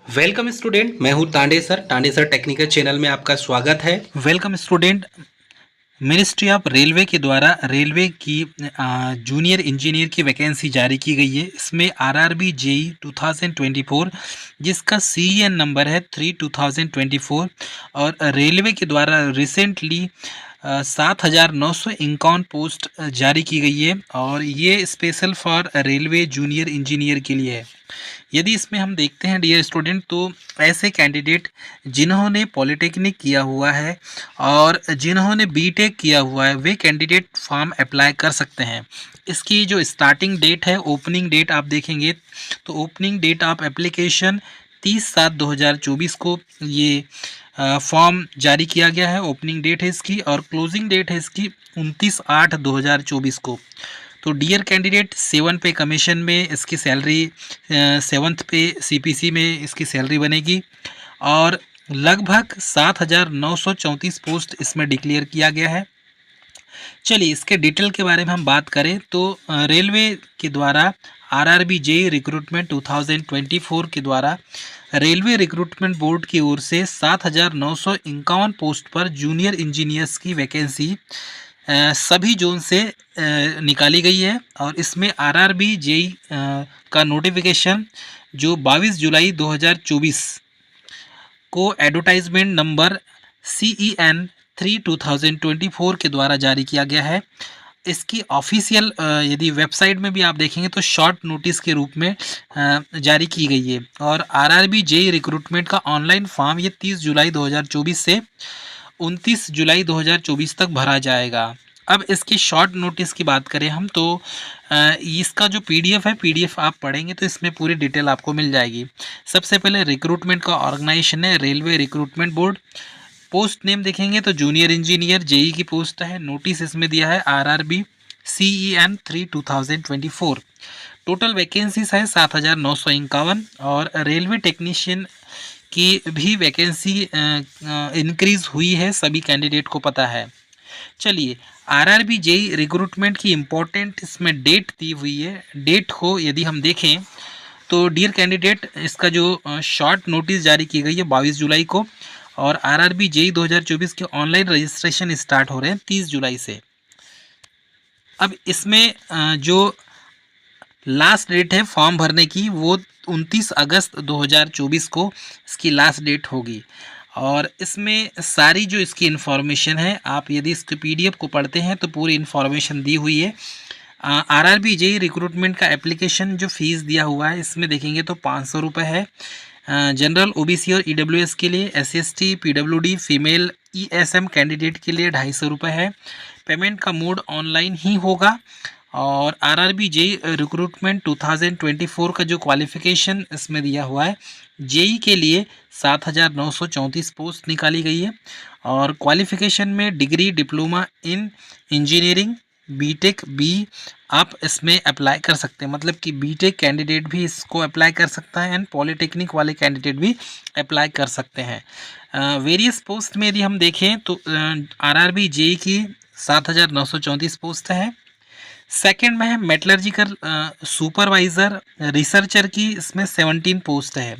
Welcome student, मैं हूं Tande sir technical channel में आपका स्वागत है। Welcome student. Ministry of railway के द्वारा रेलवे की जूनियर इंजीनियर की वैकेंसी जारी की गई है। इसमें आरआरबी जेई 2024 जिसका सीईएन नंबर है 3/2024 और रेलवे के द्वारा रिसेंटली 7,951 पोस्ट जारी की गई है और ये special for railway junior engineer के लिए है। यदि इसमें हम देखते हैं डियर स्टूडेंट, तो ऐसे कैंडिडेट जिन्होंने पॉलिटेक्निक किया हुआ है और जिन्होंने बीटेक किया हुआ है वे कैंडिडेट फॉर्म अप्लाई कर सकते हैं। इसकी जो स्टार्टिंग डेट है, ओपनिंग डेट आप देखेंगे तो ओपनिंग डेट ऑफ एप्लीकेशन 30/7/2024 को ये फॉर्म जारी किया गया है। ओपनिंग डेट है इसकी और क्लोजिंग डेट है इसकी 29/8/2024 को। तो डियर कैंडिडेट 7 पे कमीशन में इसकी सैलरी, 7th पे सीपीसी में इसकी सैलरी बनेगी और लगभग 7,934 पोस्ट इसमें डिक्लेयर किया गया है। चलिए इसके डिटेल के बारे में हम बात करें तो रेलवे के द्वारा आरआरबी जेई रिक्रूटमेंट 2024 के द्वारा रेलवे रिक्रूटमेंट बोर्ड की ओर से 7,951 पोस्ट पर जूनियर इंजीनियर्स की वैकेंसी सभी जोन से निकाली गई है और इसमें आरआरबी जेई का नोटिफिकेशन जो 22 जुलाई 2024 को एडवर्टाइजमेंट नंबर CEN 3/2024 के द्वारा जारी किया गया है। इसकी ऑफिशियल यदि वेबसाइट में भी आप देखेंगे तो शॉर्ट नोटिस के रूप में जारी की गई है और आरआरबी जेई रिक्रूटमेंट का ऑनलाइन फॉर्म ये 30 जुलाई 2024 से 29 जुलाई 2024 तक भरा जाएगा। अब इसकी शॉर्ट नोटिस की बात करें हम तो इसका जो पीडीएफ है, पीडीएफ आप पढ़ेंगे तो इसमें पूरी डिटेल आपको मिल जाएगी। सबसे पहले रिक्रूटमेंट का ऑर्गेनाइजेशन है railway recruitment board. Post name देखेंगे तो जूनियर इंजीनियर जेई की पोस्ट है। नोटिस इसमें दिया है आरआरबी CEN 3/2024। टोटल वैकेंसीज है 7,951 और रेलवे टेक्नीशियन की भी वैकेंसी इंक्रीज हुई है, सभी कैंडिडेट को पता है। चलिए आरआरबी जेई रिक्रूटमेंट की इम्पोर्टेंट इसमें डेट दी हुई है। डेट को यदि हम देखें तो डियर कैंडिडेट इसका जो शॉर्ट नोटिस जारी की गई है 22 जुलाई को और आरआरबी जेई 2024 के ऑनलाइन रजिस्ट्रेशन स्टार्ट हो रहे हैं 30 जुलाई से। अब इसमें जो लास्ट डेट है फॉर्म भरने की वो 29 अगस्त 2024 को इसकी लास्ट डेट होगी और इसमें सारी जो इसकी इन्फॉर्मेशन है, आप यदि इसके पीडीएफ को पढ़ते हैं तो पूरी इन्फॉर्मेशन दी हुई है। आरआरबी जेई रिक्रूटमेंट का एप्लीकेशन जो फीस दिया हुआ है इसमें देखेंगे तो 500 रुपये है। जनरल ओबीसी और ईडब्ल्यूएस के लिए, SC ST PWD female ESM candidate के लिए 250 रुपये है। पेमेंट का मोड ऑनलाइन ही होगा और आरआरबी जेई रिक्रूटमेंट 2024 का जो क्वालिफिकेशन इसमें दिया हुआ है, जेई के लिए 7,934 पोस्ट निकाली गई है और क्वालिफिकेशन में degree diploma in engineering BTech B आप इसमें अप्लाई कर सकते हैं। मतलब कि बीटेक कैंडिडेट भी इसको अप्लाई कर सकता है एंड पॉलिटेक्निक वाले कैंडिडेट भी अप्लाई कर सकते हैं। वेरियस पोस्ट में यदि हम देखें तो आरआरबी जेई की 7,934 पोस्ट है। सेकंड में है मेटलर्जिकल सुपरवाइज़र रिसर्चर की, इसमें 17 पोस्ट है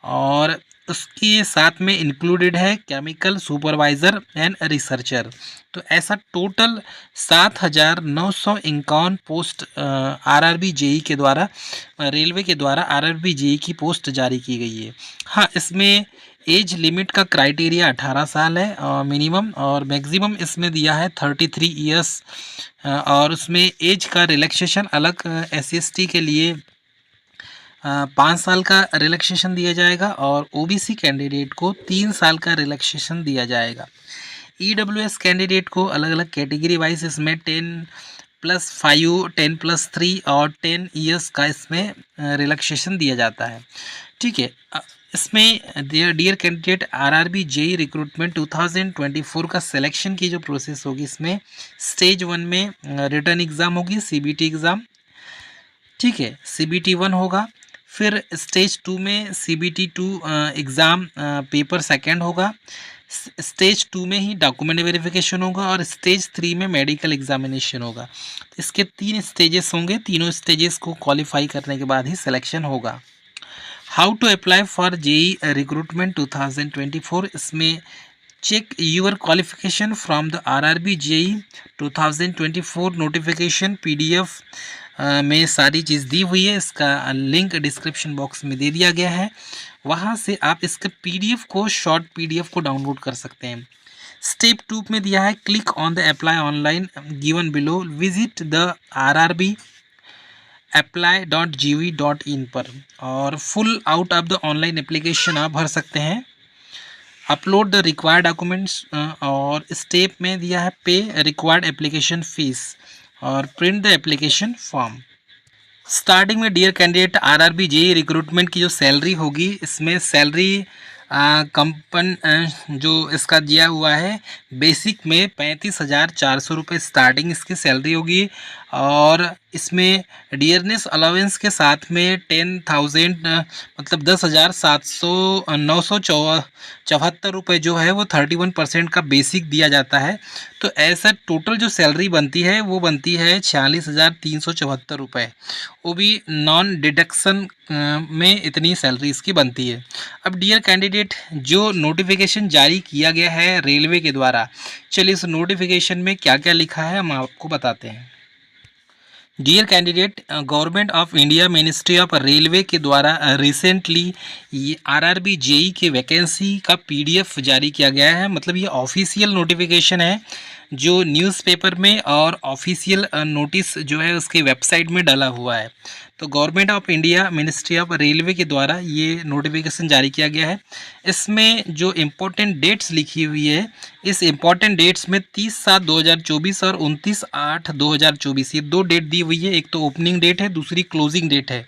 और उसके साथ में इंक्लूडेड है केमिकल सुपरवाइज़र एंड रिसर्चर। तो ऐसा टोटल 7,951 पोस्ट आरआरबी जेई के द्वारा, रेलवे के द्वारा आरआरबी जेई की पोस्ट जारी की गई है। हाँ, इसमें एज लिमिट का क्राइटेरिया 18 साल है मिनिमम और मैक्सिमम इसमें दिया है 33 ईयर्स और उसमें एज का रिलैक्सेशन अलग SC/ST के लिए 5 साल का रिलैक्सेशन दिया जाएगा और ओबीसी कैंडिडेट को 3 साल का रिलैक्सेशन दिया जाएगा। ईडब्ल्यूएस कैंडिडेट को अलग अलग कैटेगरी वाइज इसमें 10+5, 10+3 और 10 ईयर्स का इसमें रिलैक्सेशन दिया जाता है। ठीक है, इसमें dear candidate RRB JE recruitment 2024 का सिलेक्शन की जो प्रोसेस होगी, इसमें स्टेज 1 में रिटर्न एग्ज़ाम होगी, CBT एग्ज़ाम। ठीक है, CBT 1 होगा। फिर स्टेज 2 में CBT 2 एग्ज़ाम पेपर सेकेंड होगा। स्टेज 2 में ही डॉक्यूमेंट वेरिफिकेशन होगा और स्टेज 3 में मेडिकल एग्जामिनेशन होगा। इसके 3 स्टेजेस होंगे, तीनों स्टेजेस को क्वालिफाई करने के बाद ही सिलेक्शन होगा। How to apply for JE recruitment 2024, इसमें check your qualification from the RRB JE 2024 notification PDF में सारी चीज़ दी हुई है। इसका लिंक डिस्क्रिप्शन बॉक्स में दे दिया गया है, वहाँ से आप इसके पीडीएफ को, शॉर्ट पीडीएफ को डाउनलोड कर सकते हैं। स्टेप 2 में दिया है click on the apply online given below, visit the RRB apply.gov.in पर और fill out of the online application आप भर सकते हैं। अपलोड द रिक्वायर्ड डॉक्यूमेंट्स और स्टेप में दिया है पे रिक्वायर्ड एप्लीकेशन फीस और print the application form. Starting में dear candidate RRB JE recruitment की जो सैलरी होगी, इसमें सैलरी जो इसका दिया हुआ है बेसिक में 35,400 रुपये स्टार्टिंग इसकी सैलरी होगी और इसमें डियरनेस अलाउंस के साथ में 10,000 मतलब 10,974 रुपये जो है वो 31% का बेसिक दिया जाता है। तो ऐसा टोटल जो सैलरी बनती है वो बनती है 46,374 रुपये, वो भी नॉन डिडक्शन में इतनी सैलरी इसकी बनती है। अब डियर कैंडिडेट, जो नोटिफिकेशन जारी किया गया है रेलवे के द्वारा, चलिए इस नोटिफिकेशन में क्या क्या लिखा है हम आपको बताते हैं। Dear candidate, government of India ministry of railway के द्वारा रिसेंटली ये आरआरबी जेई के वैकेंसी का पीडीएफ जारी किया गया है। मतलब ये ऑफिशियल नोटिफिकेशन है जो न्यूज़पेपर में और ऑफिशियल नोटिस जो है उसके वेबसाइट में डाला हुआ है। तो government of India ministry of railway के द्वारा ये नोटिफिकेशन जारी किया गया है। इसमें जो इम्पोर्टेंट डेट्स लिखी हुई है, इस इम्पॉर्टेंट डेट्स में 30/7/2024 और 29/8/2024 ये 2 डेट दी हुई है। एक तो ओपनिंग डेट है, दूसरी क्लोजिंग डेट है।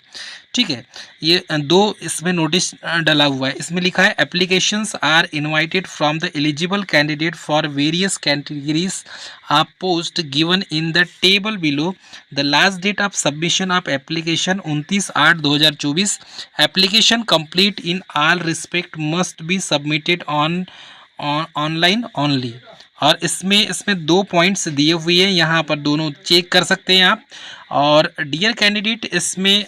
ठीक है, ये 2 इसमें नोटिस डाला हुआ है। इसमें लिखा है applications are invited from the eligible candidate for various categories of post given in the table below. The last date of submission of application 29/8/2024। Application complete in all respect must be submitted online only. और इसमें 2 points दिए हुए हैं, यहाँ पर दोनों check कर सकते हैं आप। और डियर कैंडिडेट, इसमें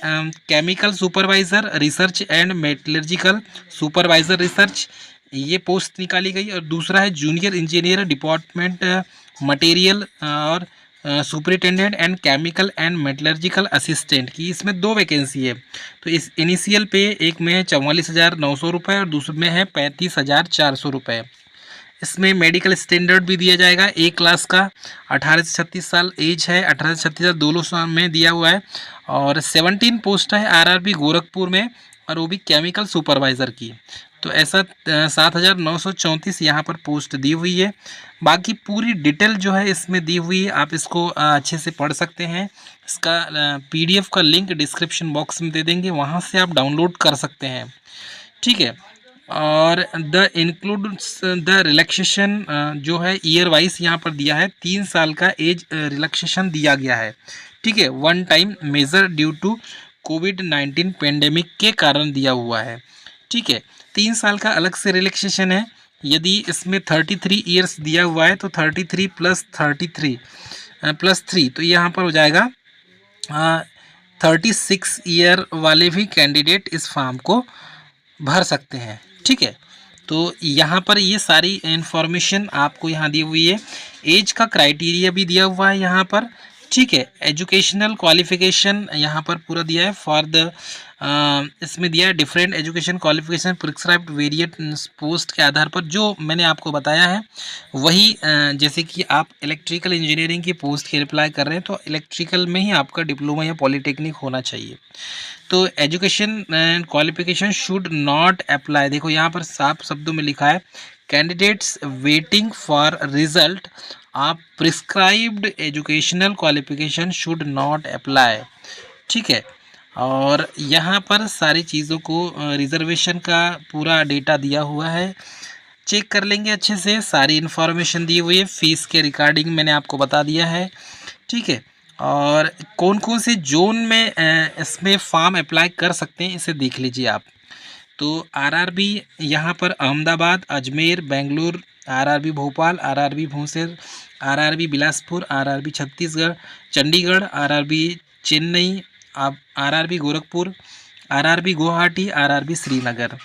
chemical supervisor research and metallurgical supervisor research ये पोस्ट निकाली गई और दूसरा है जूनियर इंजीनियर डिपार्टमेंट मटेरियल और superintendent and chemical and metallurgical assistant की। इसमें 2 वैकेंसी है। तो इस इनिशियल पे एक में है 44,900 रुपये और दूसरे में है 35,400 रुपये। इसमें मेडिकल स्टैंडर्ड भी दिया जाएगा। ए क्लास का 18 से 36 साल एज है, 18 से 36 साल दोनों साल में दिया हुआ है। और 17 पोस्ट है आरआरबी गोरखपुर में और वो भी केमिकल सुपरवाइज़र की। तो ऐसा 7,934 यहाँ पर पोस्ट दी हुई है। बाकी पूरी डिटेल जो है इसमें दी हुई है, आप इसको अच्छे से पढ़ सकते हैं। इसका पीडीएफ का लिंक डिस्क्रिप्शन बॉक्स में दे देंगे, वहाँ से आप डाउनलोड कर सकते हैं। ठीक है, और द इंक्लूड्स द रिलैक्सेशन जो है ईयर वाइज यहाँ पर दिया है। 3 साल का एज रिलैक्सेशन दिया गया है। ठीक है, 1 टाइम मेजर ड्यू टू कोविड-19 पेंडेमिक के कारण दिया हुआ है। ठीक है, 3 साल का अलग से रिलैक्सेशन है। यदि इसमें 33 ईयर्स दिया हुआ है तो 33 + 33 + 3 तो यहाँ पर हो जाएगा 36 ईयर वाले भी कैंडिडेट इस फॉर्म को भर सकते हैं। ठीक है, तो यहाँ पर ये सारी इन्फॉर्मेशन आपको यहाँ दी हुई है। एज का क्राइटेरिया भी दिया हुआ है यहाँ पर। ठीक है, एजुकेशनल क्वालिफिकेशन यहाँ पर पूरा दिया है फॉर द इसमें दिया है different education qualification prescribed variate post के आधार पर। जो मैंने आपको बताया है वही जैसे कि आप इलेक्ट्रिकल इंजीनियरिंग की पोस्ट की अप्लाई कर रहे हैं तो इलेक्ट्रिकल में ही आपका डिप्लोमा या पॉलीटेक्निक होना चाहिए। तो education and qualification should not apply. देखो यहाँ पर साफ शब्दों में लिखा है candidates waiting for result of prescribed educational qualification should not apply. ठीक है, और यहाँ पर सारी चीज़ों को रिजर्वेशन का पूरा डेटा दिया हुआ है, चेक कर लेंगे अच्छे से। सारी इन्फॉर्मेशन दी हुई है, फीस के रिगार्डिंग मैंने आपको बता दिया है। ठीक है, और कौन कौन से जोन में इसमें फॉर्म अप्लाई कर सकते हैं इसे देख लीजिए आप। तो आरआरबी यहाँ पर अहमदाबाद, अजमेर, बेंगलुरु, आरआरबी भोपाल, आरआरबी भोंसर, RRB Bilaspur, RRB Chhattisgarh, Chandigarh, RRB Chennai, RRB Gorakhpur, RRB Guwahati, RRB Srinagar.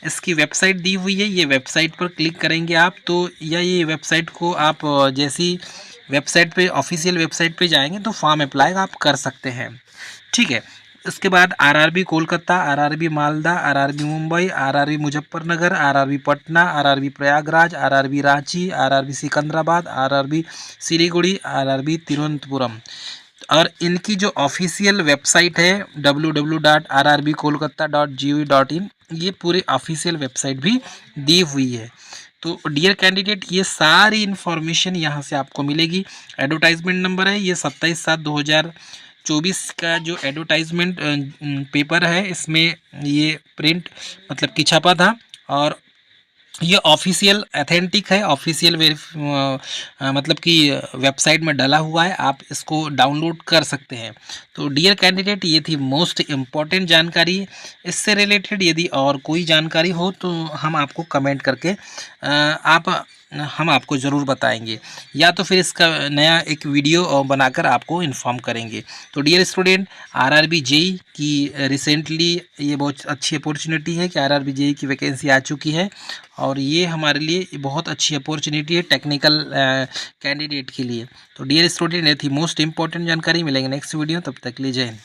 इसकी वेबसाइट दी हुई है, ये वेबसाइट पर क्लिक करेंगे आप तो या ये वेबसाइट को आप जैसी वेबसाइट पे ऑफिशियल वेबसाइट पे जाएंगे तो फॉर्म अप्लाई आप कर सकते हैं। ठीक है। इसके बाद RRB Kolkata, RRB Malda, RRB Mumbai, RRB Muzaffarnagar, RRB Patna, RRB Prayagraj, RRB Ranchi, RRB Secunderabad, RRB Siliguri, RRB Thiruvananthapuram. और इनकी जो ऑफिशियल वेबसाइट है www.rrbkolkata.gov.in, ये पूरी ऑफिशियल वेबसाइट भी दी हुई है। तो डियर कैंडिडेट, ये सारी इन्फॉर्मेशन यहाँ से आपको मिलेगी। एडवर्टाइजमेंट नंबर है ये 27/7/2024 का जो एडवर्टाइजमेंट पेपर है, इसमें ये प्रिंट मतलब कि छपा था और ये ऑफिशियल अथेंटिक है, ऑफिशियल मतलब कि वेबसाइट में डला हुआ है, आप इसको डाउनलोड कर सकते हैं। तो डियर कैंडिडेट, ये थी मोस्ट इम्पॉर्टेंट जानकारी। इससे रिलेटेड यदि और कोई जानकारी हो तो हम आपको कमेंट करके हम आपको ज़रूर बताएंगे, या तो फिर इसका नया एक वीडियो बनाकर आपको इन्फॉर्म करेंगे। तो डियर स्टूडेंट, आरआरबी जेई की रिसेंटली ये बहुत अच्छी अपॉर्चुनिटी है कि आरआरबी जेई की वैकेंसी आ चुकी है और ये हमारे लिए बहुत अच्छी अपॉर्चुनिटी है टेक्निकल कैंडिडेट के लिए। तो डियर स्टूडेंट, ये थी मोस्ट इंपॉर्टेंट जानकारी। मिलेंगे नेक्स्ट वीडियो, तब तक के लिए जय हिंद।